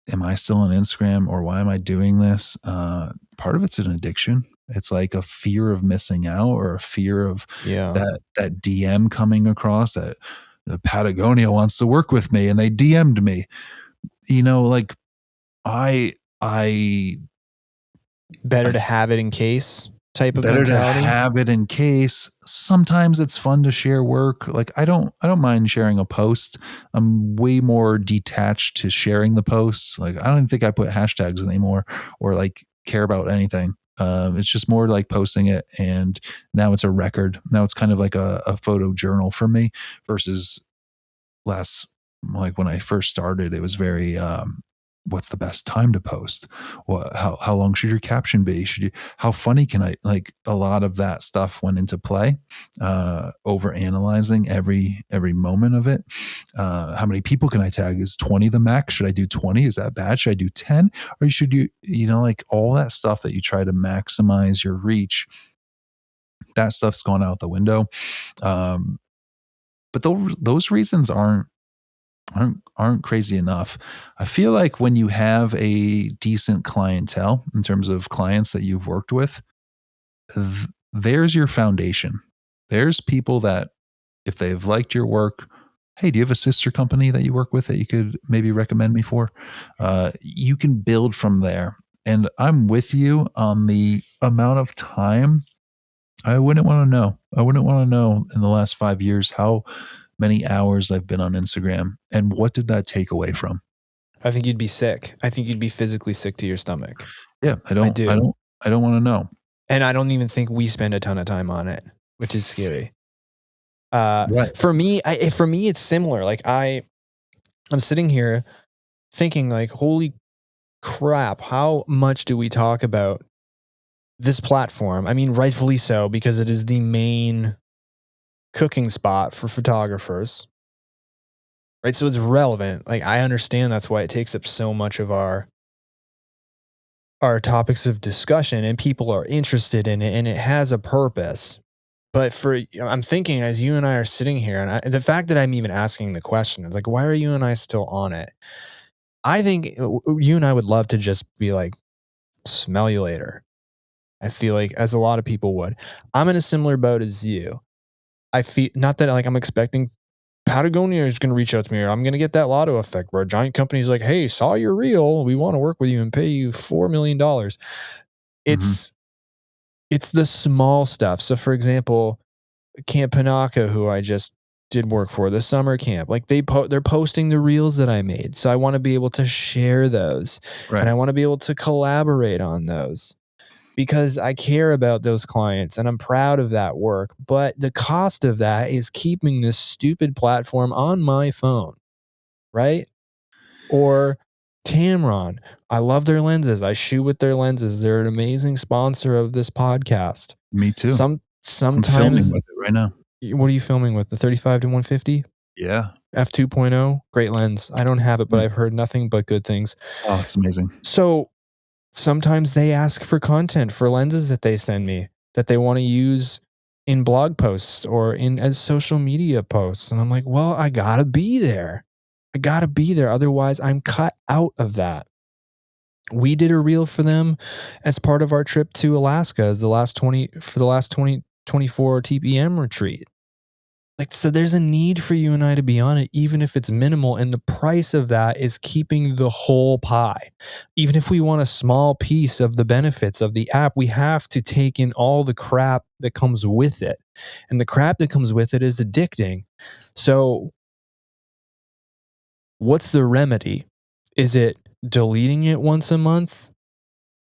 am I still on Instagram or why am I doing this? Part of it's an addiction. It's like a fear of missing out or a fear of Yeah. that DM coming across that the Patagonia wants to work with me and they DM'd me. Like I I Better I to have it in case type of better to mentality. have it in case. Sometimes it's fun to share work. Like I don't mind sharing a post. I'm way more detached to sharing the posts. Like I don't even think I put hashtags anymore or like care about anything. It's just more like posting it and now it's a record. Now it's kind of like a photo journal for me versus last, like when I first started, it was very what's the best time to post? How long should your caption be? How funny can I, like a lot of that stuff went into play, over analyzing every moment of it. How many people can I tag? Is 20 the max? Should I do 20? Is that bad? Should I do 10? Or should like all that stuff that you try to maximize your reach, that stuff's gone out the window. Um, but those reasons aren't crazy enough. I feel like when you have a decent clientele in terms of clients that you've worked with, there's your foundation. There's people that if they've liked your work, hey, do you have a sister company that you work with that you could maybe recommend me for? You can build from there. And I'm with you on the amount of time. I wouldn't want to know. I wouldn't want to know in the last 5 years how many hours I've been on Instagram and what did that take away from? I think you'd be sick. I think you'd be physically sick to your stomach. Yeah, I I don't I do. don't I don't want to know. And I don't even think we spend a ton of time on it, which is scary. Right. For me, it's similar. Like I'm sitting here thinking like, holy crap, how much do we talk about this platform? I mean, rightfully so, because it is the main cooking spot for photographers, right? So it's relevant. Like I understand that's why it takes up so much of our topics of discussion and people are interested in it and it has a purpose. But I'm thinking as you and I are sitting here, and the fact that I'm even asking the question is like, why are you and I still on it? I think you and I would love to just be like, smell you later. I feel like as a lot of people would. I'm in a similar boat as you. I feel not that like I'm expecting Patagonia is going to reach out to me or I'm going to get that lotto effect where a giant company's like, hey, saw your reel. We want to work with you and pay you $4 million. Mhm. It's it's the small stuff. So for example, Camp Panaka, who I just did work for, the summer camp, like they're posting the reels that I made. So I want to be able to share those and Right. I want to be able to collaborate on those because I care about those clients and I'm proud of that work. But the cost of that is keeping this stupid platform on my phone, right? Or Tamron. I love their lenses. I shoot with their lenses. They're an amazing sponsor of this podcast. Me too. I'm filming Sometimes with it right now. what are you filming with? The 35 to 150 Yeah. f2.0? Great lens. I don't have it, but Mm. I've heard nothing but good things. Oh, it's amazing. So sometimes they ask for content for lenses that they send me that they want to use in blog posts or in as social media posts. And I'm like, well, I gotta be there. I gotta be there. Otherwise, I'm cut out of that. We did a reel for them as part of our trip to Alaska as the last 2024 TPM retreat. Like, so there's a need for you and I to be on it, even if it's minimal. And the price of that is keeping the whole pie. Even if we want a small piece of the benefits of the app, we have to take in all the crap that comes with it. And the crap that comes with it is addicting. So, what's the remedy? Is it deleting it once a month?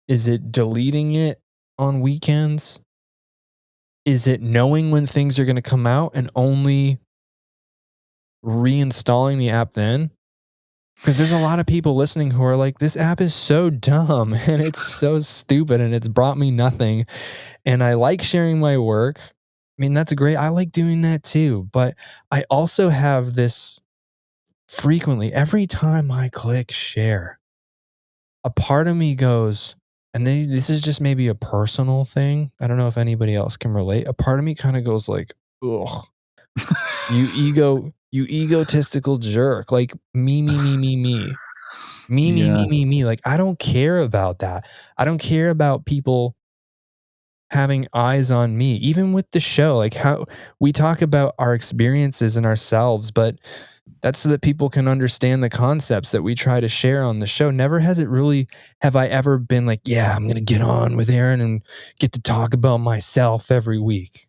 Is it deleting it on weekends? Is it knowing when things are going to come out and only reinstalling the app then? Because there's a lot of people listening who are like, this app is so dumb and it's so stupid and it's brought me nothing. And I like sharing my work. I mean, that's great. I like doing that too. But I also have this frequently, every time I click share, a part of me goes, and this is just maybe a personal thing. I don't know if anybody else can relate. A part of me kind of goes like, ugh, you egotistical jerk. Like me, me, me, me, me. Me, me, Yeah. me, me, me. Like, I don't care about that. I don't care about people having eyes on me, even with the show. Like, how we talk about our experiences and ourselves, but that's so that people can understand the concepts that we try to share on the show. Never has it really, have I ever been like, yeah, I'm going to get on with Aaron and get to talk about myself every week.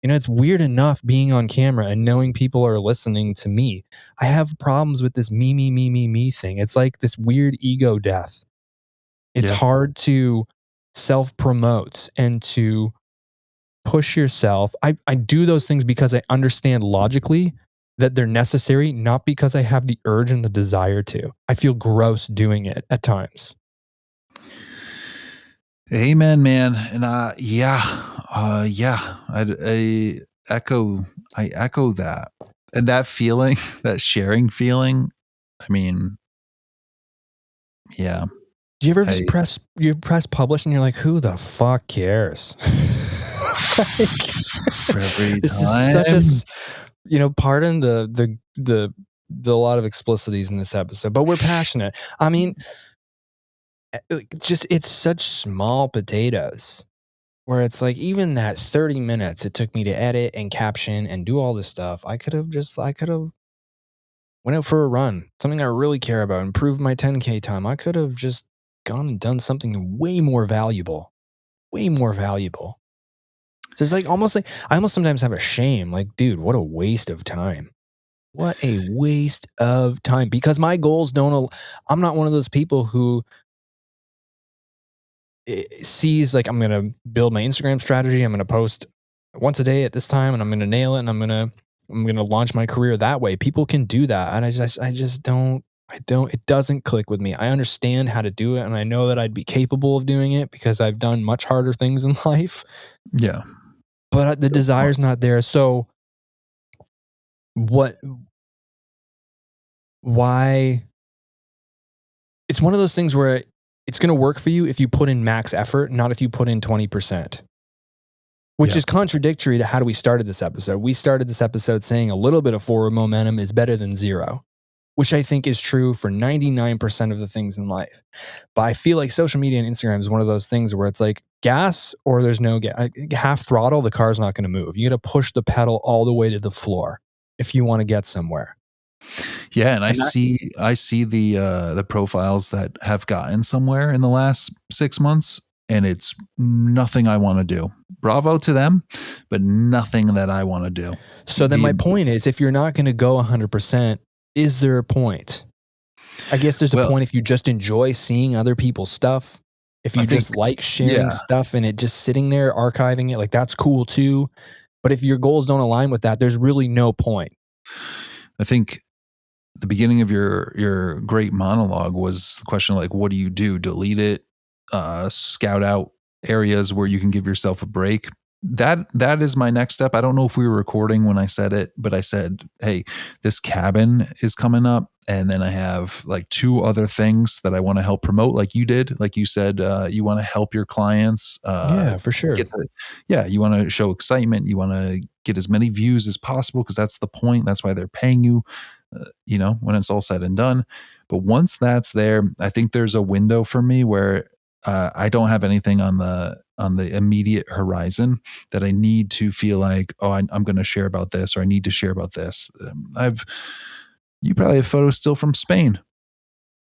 You know, it's weird enough being on camera and knowing people are listening to me. I have problems with this me, me, me, me, me thing. It's like this weird ego death. It's Yeah. hard to self promote and to push yourself. I do those things because I understand logically that they're necessary, not because I have the urge and the desire to. I feel gross doing it at times. Amen, man. And yeah. Yeah. Echo I echo that. And that feeling, that sharing feeling, I mean, yeah. Do you ever just I press publish and you're like, who the fuck cares? Like, every this is such a time. pardon the lot of explicities in this episode, but we're passionate. I mean, like, just it's such small potatoes where it's like even that 30 minutes it took me to edit and caption and do all this stuff, I could have went out for a run, something I really care about, improve my 10K time. I could have just gone and done something way more valuable, way more valuable. So it's like I almost sometimes have a shame, like, dude, what a waste of time. What a waste of time because my goals I'm not one of those people who sees like I'm gonna build my Instagram strategy. I'm gonna post once a day at this time, and I'm gonna nail it, and I'm gonna launch my career that way. People can do that, and I just don't. I don't. It doesn't click with me. I understand how to do it, and I know that I'd be capable of doing it because I've done much harder things in life. Yeah. But the Good point. desire's not there. So what? Why? It's one of those things where it's going to work for you if you put in max effort, not if you put in 20%. which is contradictory to how we started this episode. We started this episode saying a little bit of forward momentum is better than zero, which I think is true for 99% of the things in life. But I feel like social media and Instagram is one of those things where it's like gas or there's no gas. Half throttle, the car's not going to move. You got to push the pedal all the way to the floor if you want to get somewhere. Yeah, and I see the profiles that have gotten somewhere in the last 6 months, and it's nothing I want to do. Bravo to them, but nothing that I want to do. So then my point is, if you're not going to go 100%, is there a point? I guess there's a point if you just enjoy seeing other people's stuff. If you just like sharing stuff and it just sitting there archiving it, like that's cool too. But if your goals don't align with that, there's really no point. I think the beginning of your great monologue was the question like, what do you do? Delete it, scout out areas where you can give yourself a break. That is my next step. I don't know if we were recording when I said it, but I said, hey, this cabin is coming up. And then I have like 2 other things that I want to help promote, like you did. Like you said, you want to help your clients. Yeah, for sure. You want to show excitement. You want to get as many views as possible because that's the point. That's why they're paying you, when it's all said and done. But once that's there, I think there's a window for me where I don't have anything on the immediate horizon that I need to feel like, oh, I'm going to share about this, or I need to share about this. You probably have photos still from Spain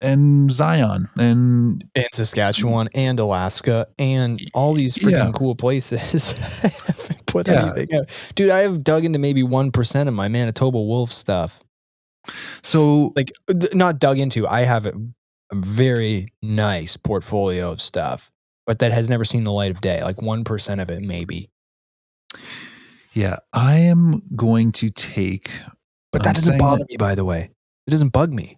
and Zion and Saskatchewan and Alaska and all these freaking cool places. I haven't put anything out. Dude, I have dug into maybe 1% of my Manitoba wolf stuff. So like not dug into, I have a very nice portfolio of stuff, but that has never seen the light of day. Like 1% of it, maybe. Yeah, I am going to take... But that doesn't bother me, by the way. It doesn't bug me.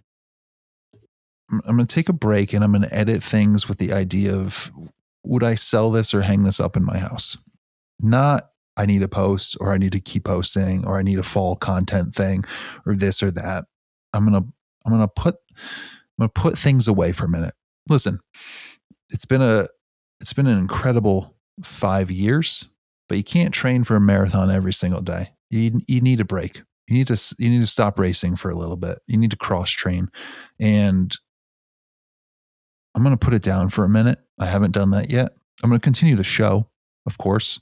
I'm going to take a break and I'm going to edit things with the idea of, would I sell this or hang this up in my house? Not, I need a post or I need to keep posting or I need a fall content thing or this or that. I'm going to put things away for a minute. Listen, it's been an incredible 5 years, but you can't train for a marathon every single day. You need a break. You need to stop racing for a little bit. You need to cross train. And I'm going to put it down for a minute. I haven't done that yet. I'm going to continue the show, of course.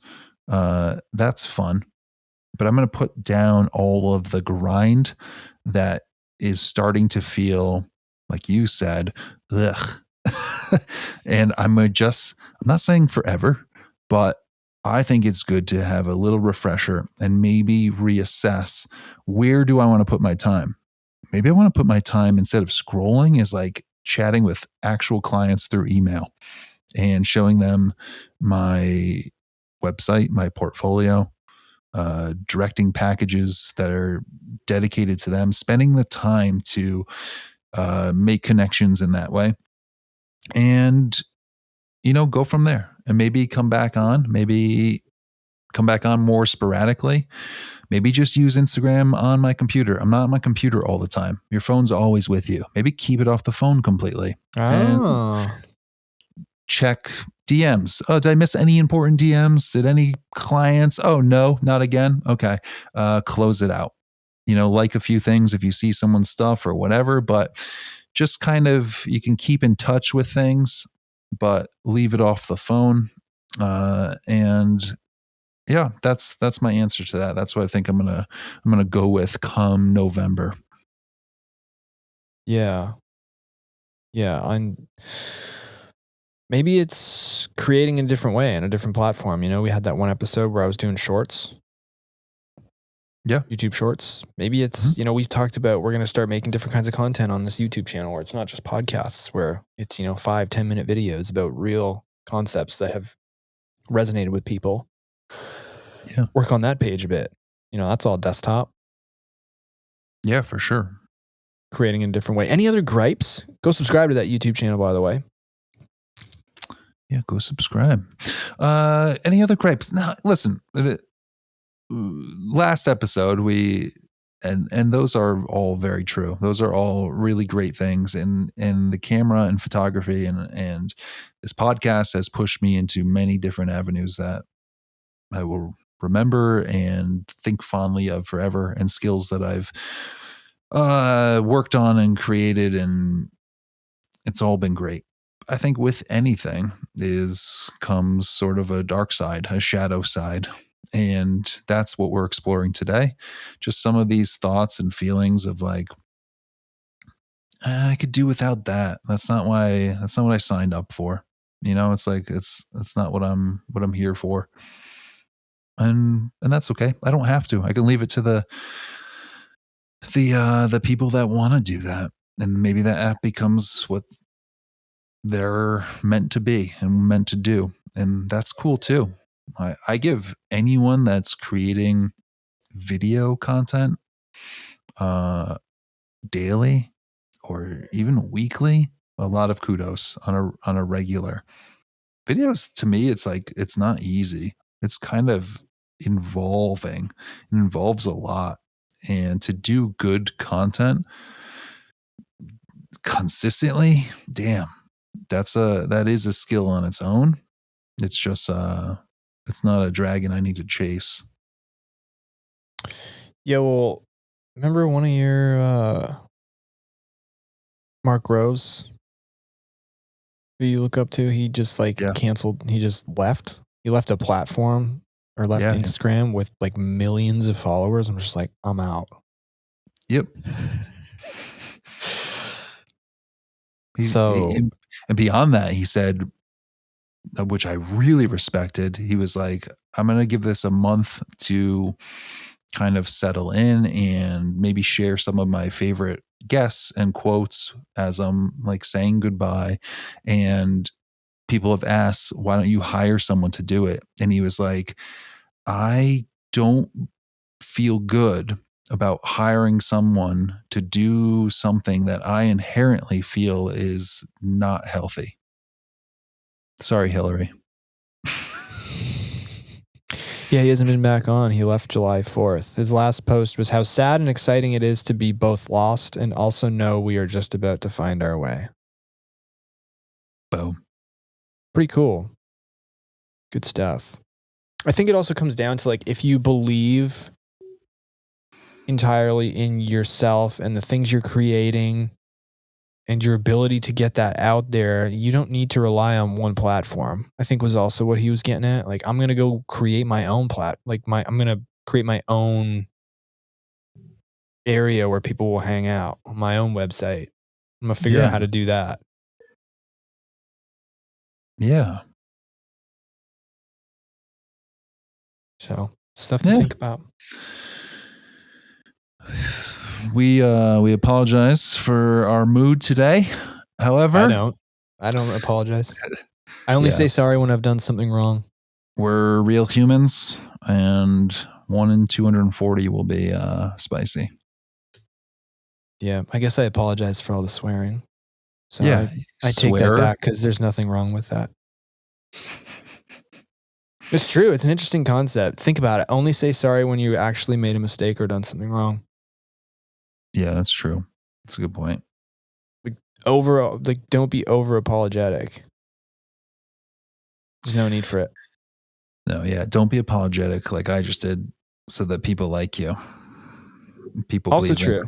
That's fun. But I'm going to put down all of the grind that is starting to feel, like you said, ugh. And I'm not saying forever, but I think it's good to have a little refresher and maybe reassess, where do I want to put my time? Maybe I want to put my time, instead of scrolling, is like chatting with actual clients through email and showing them my website, my portfolio, directing packages that are dedicated to them, spending the time to make connections in that way. And go from there and maybe come back on more sporadically. Maybe just use Instagram on my computer. I'm not on my computer all the time. Your phone's always with you. Maybe keep it off the phone completely. And check DMs. Oh, did I miss any important DMs? Did any clients? Oh, no, not again. Okay. Close it out. Like a few things if you see someone's stuff or whatever, but just kind of, you can keep in touch with things, but leave it off the phone. And yeah, that's my answer to that. That's what I think I'm gonna go with come November. Yeah. Maybe it's creating in a different way, in a different platform. We had that one episode where I was doing shorts. Yeah. YouTube shorts. Maybe it's, we've talked about, we're going to start making different kinds of content on this YouTube channel where it's not just podcasts, where it's, 5-10 minute videos about real concepts that have resonated with people. Yeah. Work on that page a bit. That's all desktop. Yeah, for sure. Creating in a different way. Any other gripes? Go subscribe to that YouTube channel, by the way. Yeah, go subscribe. Any other gripes? No, listen, last episode and those are all very true. Those are all really great things. And the camera and photography and this podcast has pushed me into many different avenues that I will remember and think fondly of forever, and skills that I've worked on and created, and it's all been great. I think with anything comes sort of a dark side, a shadow side. And that's what we're exploring today. Just some of these thoughts and feelings of like, I could do without that. That's not what I signed up for. It's like it's not what I'm here for. And that's okay. I don't have to. I can leave it to the people that want to do that. And maybe that app becomes what they're meant to be and meant to do. And that's cool too. I give anyone that's creating video content daily or even weekly a lot of kudos on a regular. Videos, to me, it's like it's not easy. It's kind of involving. It involves a lot. And to do good content consistently, damn, that is a skill on its own. It's just it's not a dragon I need to chase. Yeah, well, remember one of your Mark Rose, who you look up to? He just Yeah. canceled. He just left. He left a platform or left Yeah. Instagram with like millions of followers. I'm just like, I'm out. Yep. And beyond that, he said, which I really respected, he was like, I'm going to give this a month to kind of settle in and maybe share some of my favorite guests and quotes as I'm like saying goodbye. And people have asked, why don't you hire someone to do it? And he was like, I don't feel good about hiring someone to do something that I inherently feel is not healthy. Sorry, Hillary. Yeah, he hasn't been back on. He left July 4th. His last post was how sad and exciting it is to be both lost and also know we are just about to find our way. Boom. Pretty cool. Good stuff. I think it also comes down to like, if you believe entirely in yourself and the things you're creating and your ability to get that out there, you don't need to rely on one platform. I think was also what he was getting at. Like, I'm going to go create my own I'm going to create my own area where people will hang out on my own website. I'm going to figure out how to do that. Yeah. So, stuff to think about. We apologize for our mood today. However, I don't apologize. I only say sorry when I've done something wrong. We're real humans, and 1 in 240 will be spicy. Yeah, I guess I apologize for all the swearing. So yeah, I take that back because there's nothing wrong with that. It's true. It's an interesting concept. Think about it. Only say sorry when you actually made a mistake or done something wrong. Yeah, that's true. That's a good point. Don't be over apologetic. There's no need for it. No, yeah. Don't be apologetic like I just did so that people like you. People also pleasing. True.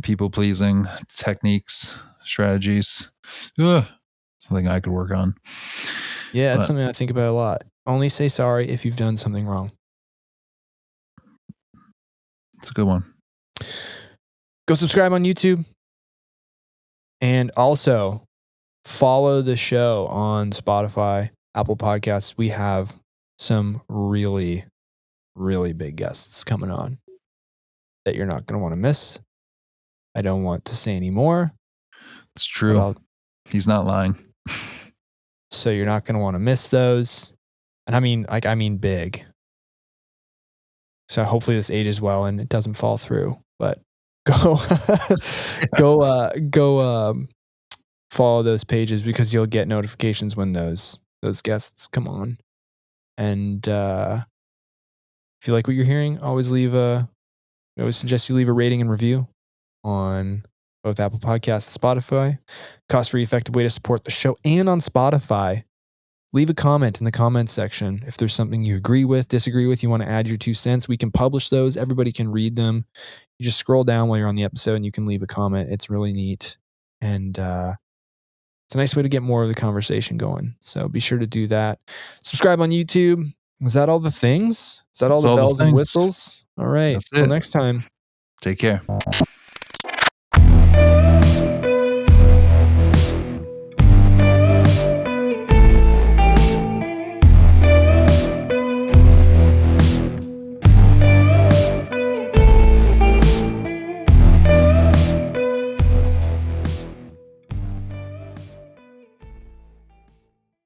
People pleasing techniques, strategies. Something I could work on. Yeah, that's something I think about a lot. Only say sorry if you've done something wrong. It's a good one. Go subscribe on YouTube. And also follow the show on Spotify, Apple Podcasts. We have some really, really big guests coming on that you're not going to want to miss. I don't want to say any more. It's true. He's not lying. So you're not going to want to miss those. And I mean big. So hopefully this ages well and it doesn't fall through. But go follow those pages because you'll get notifications when those guests come on. And if you like what you're hearing, I always suggest you leave a rating and review on both Apple Podcasts and Spotify. Cost-free, effective way to support the show. And on Spotify, leave a comment in the comments section. If there's something you agree with, disagree with, you want to add your 2 cents, we can publish those. Everybody can read them. You just scroll down while you're on the episode and you can leave a comment. It's really neat. And it's a nice way to get more of the conversation going. So be sure to do that. Subscribe on YouTube. Is that all the things? Is that all That's the all the bells and things. whistles? All right. That's Till it. next time. Take care.